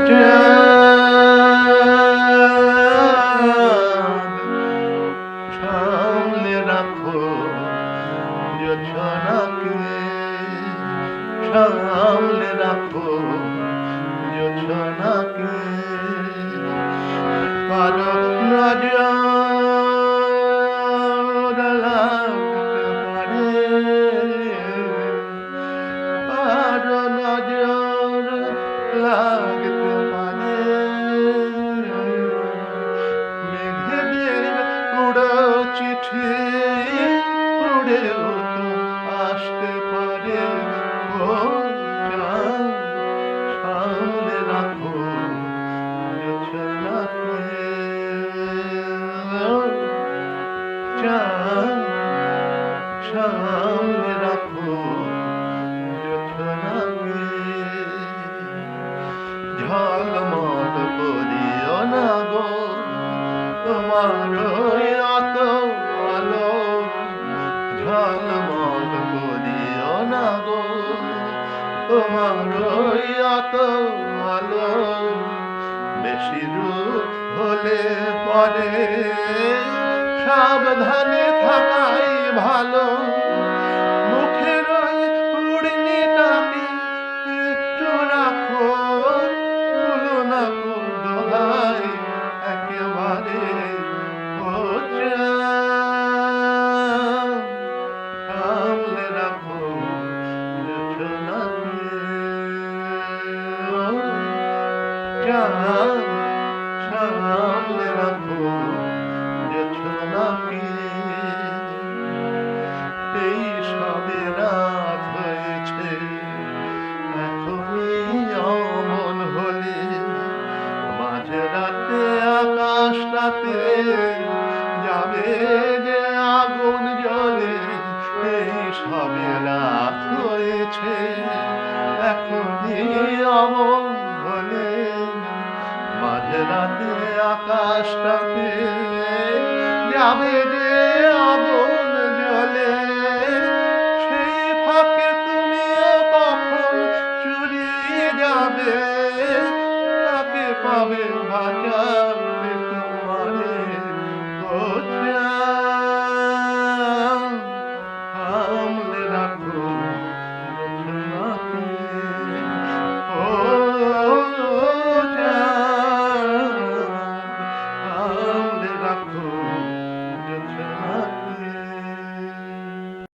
চাঁদ সামলে রাখো জোছনাকে, সামলে রাখো জোছনাকে। কারো নজর লাগতে পারে, কারো নজর লাগতে পারে। মেঘেদের উড়ো চিঠি উড়েও তো আসতে পারে। ও চাঁদ সামলে রাখো জোছনাকে, ও চাঁদ সামলে রাখো জোছনাকে। ঝলমল করিও না গো তোমার ওই অত আলো, ঝলমল করিও না গো তোমার ওই অত আলো। বেশি রূপ হলে পরে সাবধানে থাকাই ভালো। মুখের ওই উড়নিটাকে একটু রাখো, তুলো না গো দোহাই একেবারে। ও চাঁদ সামলে রাখো জোছনাকে, ও চাঁদ সামলে রাখো জোছনাকে। এই সবে রাত হয়েছে এখনই অমন হলে, মাঝরাতে আকাশটাতে যাবে যে আগুন জ্বলে। এই সবে রাত হয়েছে এখনই অমন হলে, মাঝরাতে আকাশটাতে যাবে যে